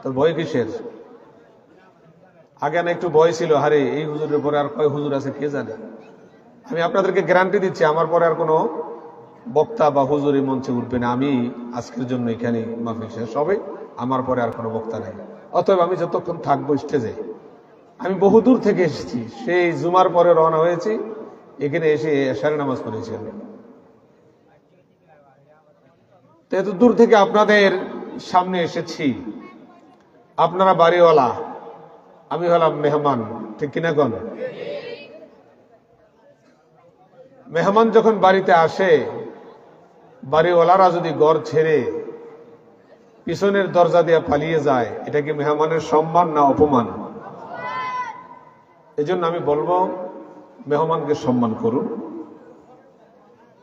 তো ভয় কিসের? আগে না একটু ভয় ছিল, আরে এই হুজুরের পরে আর কয় হুজুর আছে কে জানে। আমি আপনাদেরকে গ্যারান্টি দিচ্ছি আমার পরে আর কোনো বক্তা বা হুজুর এই মঞ্চে উঠবে না। আমি আজকের জন্য এখানে মাহফিল শেষ হবে, আমার পরে আর কোনো বক্তা নাই। অতএব আমি যতক্ষণ থাকবো স্টেজে, আমি বহুদূর থেকে এসেছি, সেই জুমার পরে রওনা হয়েছি, এখানে এসে এশারের নামাজ পড়েছি আমি। তো এত দূর থেকে আপনাদের সামনে এসেছি, আপনারা বাড়িওয়ালা, আমি হলাম মেহমান, ঠিক কিনা কোন? মেহমান যখন বাড়িতে আসে, বাড়িওয়ালারা যদি ঘর ছেড়ে পিছনের দরজা দিয়ে পালিয়ে যায়, এটা কি মেহমানের সম্মান না অপমান? এই জন্য আমি বলবো মেহমানকে সম্মান করুন।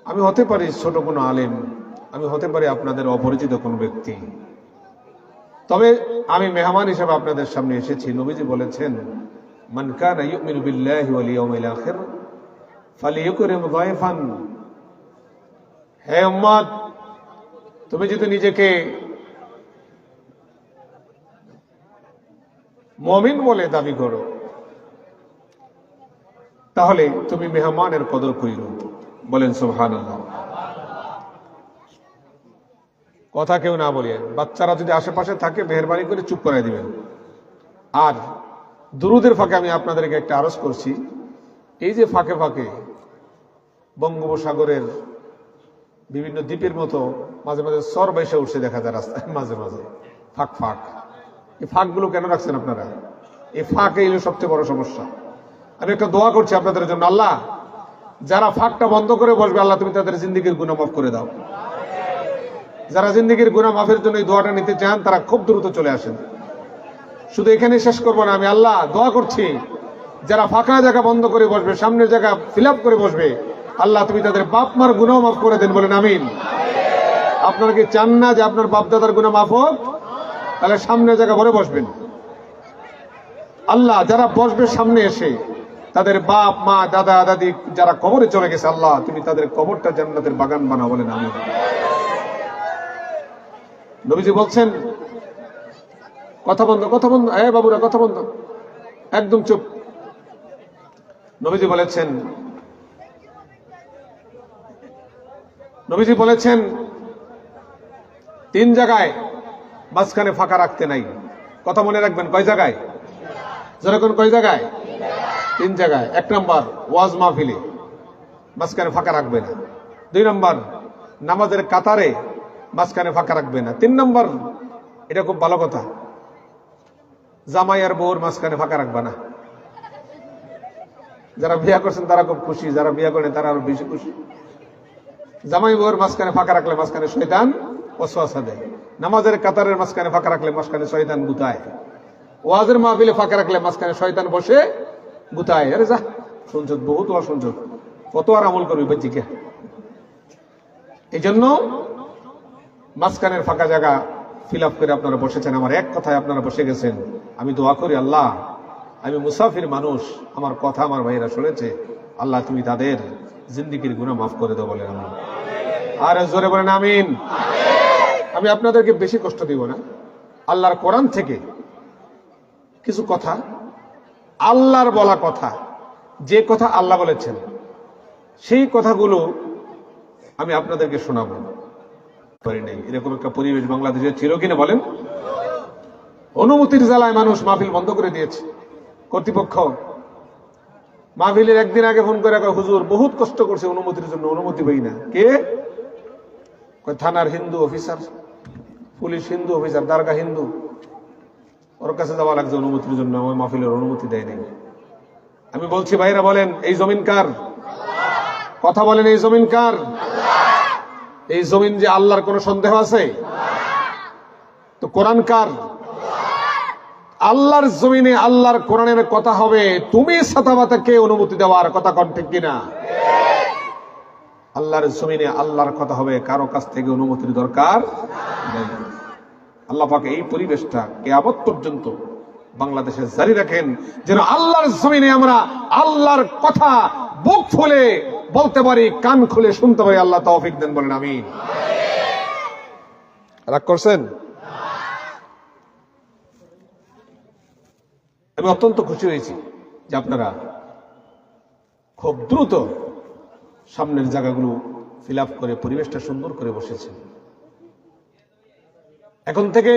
আমি হতে পারি ছোট কোনো আলেম, আমি হতে পারি আপনাদের অপরিচিত কোনো ব্যক্তি, তবে আমি মেহমান হিসেবে আপনাদের সামনে এসেছি। নবীজি বলেছেন, মান কানা ইউমিনু বিল্লাহি ওয়াল ইয়াউমিল আখির ফালিয়ুকরিম যায়ফান। হে উম্মত, তুমি যদি নিজেকে মুমিন বলে দাবি করো, তাহলে তুমি মেহমানের কদর করিও। বলেন সুবহানাল্লাহ। কথা কেউ না বলিয়ে, বাচ্চারা যদি আশেপাশে থাকে মেহরবানি করে চুপ করাই দিবেন। আর দুরুদের ফাঁকে আমি আপনাদেরকে একটা আরজ করছি, এই যে ফাঁকে ফাঁকে বঙ্গোপসাগরের বিভিন্ন দ্বীপের মতো মাঝে মাঝে সর বাইসে উঠছে দেখা যায় রাস্তায়, মাঝে মাঝে ফাঁক ফাঁক। এই ফাঁকগুলো কেন রাখছেন আপনারা? এই ফাঁক এই সবচেয়ে বড় সমস্যা। আমি একটা দোয়া করছি আপনাদের জন্য, আল্লাহ যারা ফাঁকটা বন্ধ করে বসবে, আল্লাহ তুমি তাদের জিন্দেগির গুনাহ মাফ করে দাও। যারা জিন্দেগির গুনাহ মাফের জন্য এই দোয়াটা নিতে চান, তারা খুব দ্রুত চলে আসেন। শুধু এখানে শেষ করবো না, আমি আল্লাহ দোয়া করছি যারা ফাঁকা জায়গা বন্ধ করে বসবে, সামনের জায়গা ফিল আপ করে বসবে, আল্লাহ তুমি তাদের বাপ মার গুনাহ মাফ করে দেন। বলেন আমিন। আপনারা কি চান না যে আপনার বাপ দাদার গুনাহ মাফ হোক? তাহলে সামনের জায়গা ভরে বসবেন। আল্লাহ যারা বসবে সামনে এসে, তাদের বাপ মা দাদা দাদি যারা কবরে চলে গেছে, আল্লাহ তুমি তাদের কবরটা জান্নাতের বাগান বানাও। বলেন আমিন। নবীজি বলছেন, কথা বন্ধ, কথা বন্ধ, বাবুরা কথা বন্ধ, একদম চুপ। নবীজি বলেছেন তিন জায়গায় মাঝখানে ফাঁকা রাখতে নাই। কথা মনে রাখবেন, কয় জায়গায়? যেরকম কয় জায়গায়? তিন জায়গায়। এক নম্বর, ওয়াজ মাহফিলে মাঝখানে ফাঁকা রাখবে না। দুই নম্বর, নামাজের কাতারে মাঝখানে ফাঁকা রাখবে না। তিন নম্বর, এটা খুব ভালো কথা, জামাই আর বউর মাঝখানে ফাঁকা রাখবে না। যারা বিয়া করছেন তারা খুব খুশি, যারা বিয়া করেন তারা আরো বেশি খুশি। জামাই বউর মাঝখানে ফাঁকা রাখলে মাঝখানে শয়তান ওয়াসওয়াসা দেয়। নামাজের কাতারের মাঝখানে ফাঁকা রাখলে মাঝখানে শয়তান গুতায়। ওয়াজের মাহফিলে ফাঁকা রাখলে মাঝখানে শয়তান বসে গুতায়। আরে যা শুনছ, বহুত ওয়াজ শুনছ, কত আর আমল করবি বেচিকে। এই জন্য মাঝখানের ফাঁকা জায়গা ফিল আপ করে আপনারা বসেছেন। আমার এক কথায় আপনারা বসে গেছেন। আমি দোয়া করি, আল্লাহ আমি মুসাফির মানুষ, আমার কথা আমার ভাইয়েরা শুনেছে, আল্লাহ তুমি তাদের জিন্দেগির গুনাহ মাফ করে দাও। বলেন আমিন। আর জোরে বলেন আমিন। আমি আপনাদেরকে বেশি কষ্ট দিব না। আল্লাহর কোরআন থেকে কিছু কথা, আল্লাহর বলা কথা, যে কথা আল্লাহ বলেছেন, সেই কথাগুলো আমি আপনাদেরকে শোনাবো। পারি নাই, এরকম একটা পরিবেশ বাংলাদেশে ছিল কিনা বলেন? অনুমতির জ্বালায় মানুষ মাহফিল বন্ধ করে দিয়েছে। কর্তৃপক্ষ মাহফিলের একদিন আগে ফোন করে কয়, হুজুর বহুত কষ্ট করছে অনুমতির জন্য, অনুমতি পাই না। কে? থানার Hindu officer, police Hindu officer, দারগা হিন্দু, ওর কাছে যাওয়া লাগছে অনুমতির জন্য, আমার মাহফিলের অনুমতি দেয় নাই। আমি বলছি ভাইরা বলেন, এই জমিন কার? কথা বলেন, এই জমিন কার? এই জমিন যে আল্লাহর কোন সন্দেহ আছে? তো কোরআন কার? আল্লাহর জমিনে আল্লাহর কোরআনের কথা হবে। তুমি সাতাবাতাকে অনুমতি দেওয়ার কথা কোন ঠিক কিনা? আল্লাহর জমিনে আল্লাহর কথা হবে, কারো কাছ থেকে অনুমতির দরকার নেই। আল্লাহ পাক এই পরিবেশটা কিয়ামত পর্যন্ত বাংলাদেশে জারি রাখেন, যেন আল্লাহর জমিনে আমরা আল্লাহর কথা বুক ফুলে বলতে পারি, কান খুলে শুনতে পারি। আল্লাহ তৌফিক দেন। বলেন আমিন। রাগ করছেন? আমি অত্যন্ত খুশি হয়েছি যে আপনারা খুব দ্রুত সামনের জায়গাগুলো ফিল আপ করে পরিবেশটা সুন্দর করে বসেছেন। এখন থেকে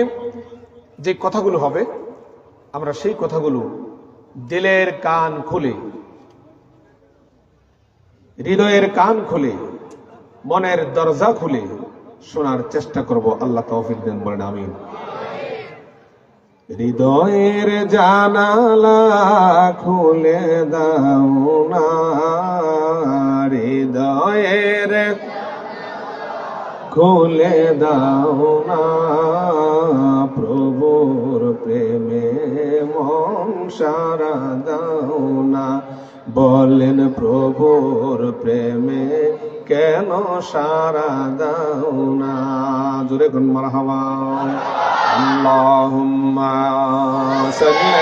যে কথাগুলো হবে আমরা সেই কথাগুলো দিলের কান খুলে, হৃদয়ের কান খুলে, মনের দরজা খুলে শোনার চেষ্টা করব। আল্লাহ তৌফিক দেন, বলেন আমিন। হৃদয়ের জানালা খুলে দাও না, হৃদয়ের খুলে দাও না, প্রভুর প্রেমে মন সারা দাও না। বলেন প্রভুর প্রেমে কেন সারা দাও না? জোরে কোন মারহাবা। আল্লাহুম্মা সাল্লি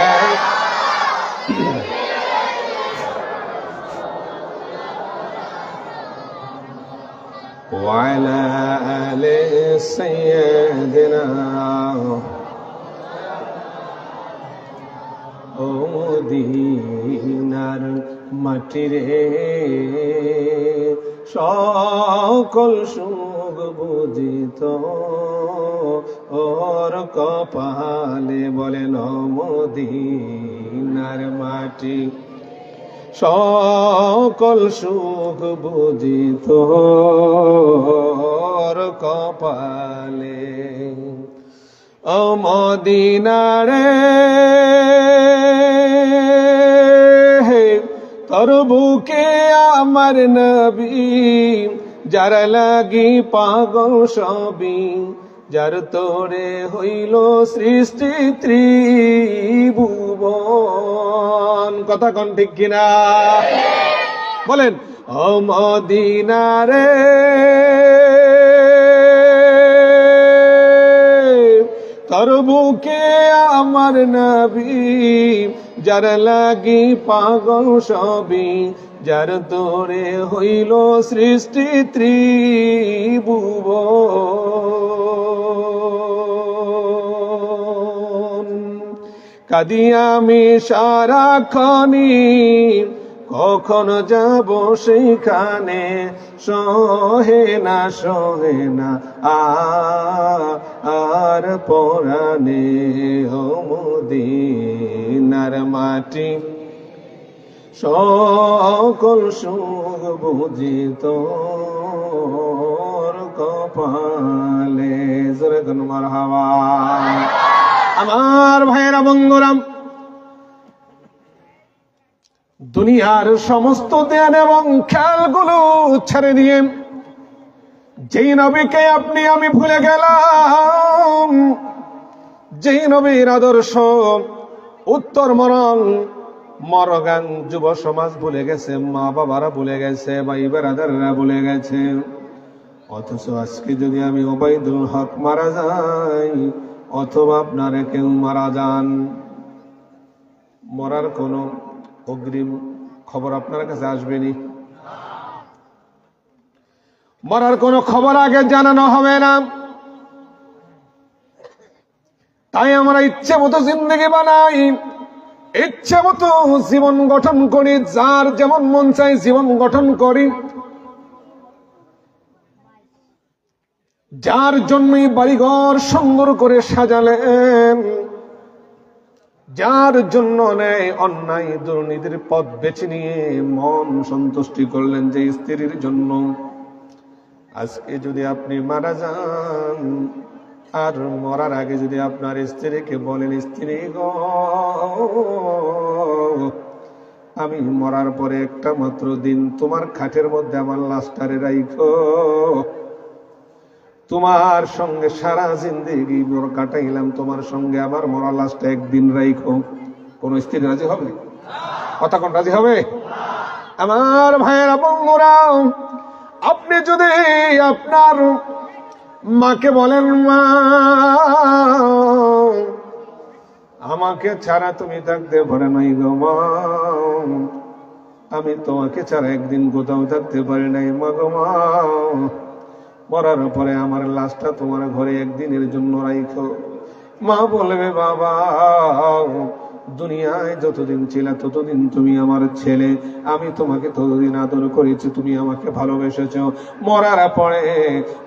ওয়ালা আলি সাইয়্যিদিনা। ও মদিনার মাটি রে, সকল সুখ বুঝিত ওর কপালে। বলেন ও মদিনার মাটি, সকল সুখ বুঝিত ওর কপালে। ও মদিনারে তোর বুকে আমার নবী, যার লাগি পাগল সবই, যার তোরে হইল সৃষ্টি ত্রিভুবন। কথা কোন ঠিক কিনা বলেন? ও মদিনারে তোর বুকে আমার নবী, যার লাগি পাগল সবই, যার তোরে হইল সৃষ্টি ত্রিভুবন। কাঁদি আমি সারাক্ষণি, কখন যাব সেইখানে, সহে না আর পরাণে। ও মদিনার মাটি, সকল সুখ বুঝিত কপালে। জোরে কোন মারহাবা। আমার ভাইয়েরা বন্ধুরাম, দুনিয়ার সমস্ত ধ্যান এবং খেয়ালগুলো ছেড়ে দিয়ে যেই নবীকে আপনি আমি ভুলে গেলাম, যেই নবীর আদর্শ উত্তর মরগাং যুব সমাজ ভুলে গেছে, মা বাবারা ভুলে গেছে, ভাই বেরাদাররা ভুলে গেছে। অথচ আজকে যদি আমি ওবায়দুল হক মারা যাই অথবা আপনারা কেউ মারা যান, মরার কোন অগ্রিম খবর আপনার কাছে আসবেনি, মরার কোন খবর আগে জানানো হবে না। তাই আমরা ইচ্ছে মতো জিন্দগি বানাই, ইচ্ছে মতো জীবন গঠন করি, যার যেমন মন চাই জীবন গঠন করি, যার জন্যই বাড়িঘর সুন্দর করে সাজালেন, যার জন্য নেয় অন্যায় দুর্নীতির পথ বেছে নিয়ে মন সন্তুষ্টি করলেন যে স্ত্রীর জন্য। আজকে যদি আপনি মারা যান আর মরার আগে যদি আপনার স্ত্রীকে বলেন, স্ত্রী গো আমি মরার পরে একটা মাত্র দিন তোমার খাটের মধ্যে আমার লাশটারে রাইখো, তোমার সঙ্গে সারা জিন্দেগি মোর কাটাইলাম, তোমার সঙ্গে আমার মরা লাশটা একদিন রাইখো, কোন স্ত্রী রাজি হবে? কথা কোন রাজি হবে? আমার ভাইয়েরা বন্ধুরা, আপনি যদি আপনার মাকে বলেন, মা আমাকে ছাড়া তুমি থাকতে পারে নাই গো মা, আমি তোমাকে ছাড়া একদিন কোথাও থাকতে পারি নাই মা গো মা, মরার পরে আমার লাশটা তোমার ঘরে একদিনের জন্য রাইখো। মা বলবে, বাবা দুনিয়ায় যতদিন ছিল ততদিন তুমি আমার ছেলে, আমি তোমাকে ততদিন আদর করেছি, তুমি আমাকে ভালোবেসেছ। মরার পরে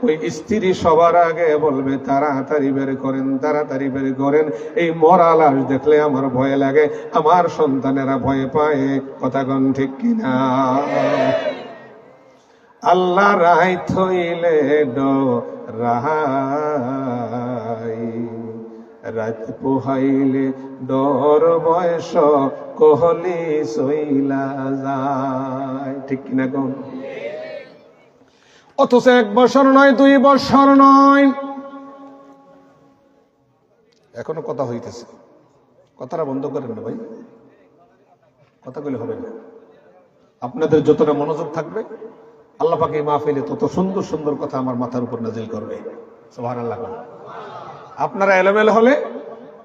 ওই স্ত্রী সবার আগে বলবে তাড়াতাড়ি বের করেন, তাড়াতাড়ি বের করেন। এই মরা লাশ দেখলে আমার ভয় লাগে, আমার সন্তানেরা ভয় পায়। কথা কোন ঠিক কিনা? আল্লাহ রাই থইলে রাহাই, রাত পোহাইলে ডর বয়স কহলি সইলা যায়। ঠিক কিনা কোন? অথচ 1 বছর নয়, 2 বছর নয়, এখনো কথা হইতেছে। কথাটা বন্ধ করেন না ভাই, কথা বলে হবে না। আপনাদের যতটা মনোযোগ থাকবে আল্লাহ পাক এই মাহফিলে তত সুন্দর সুন্দর কথা আমার মাথার উপর নাজিল করবে। সুবহানাল্লাহ। আপনারা এলোমেলো হলে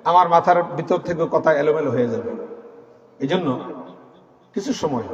আমার মাথার ভিতর থেকে কথা এলোমেলো হয়ে যাবে। এই জন্য কিছু সময়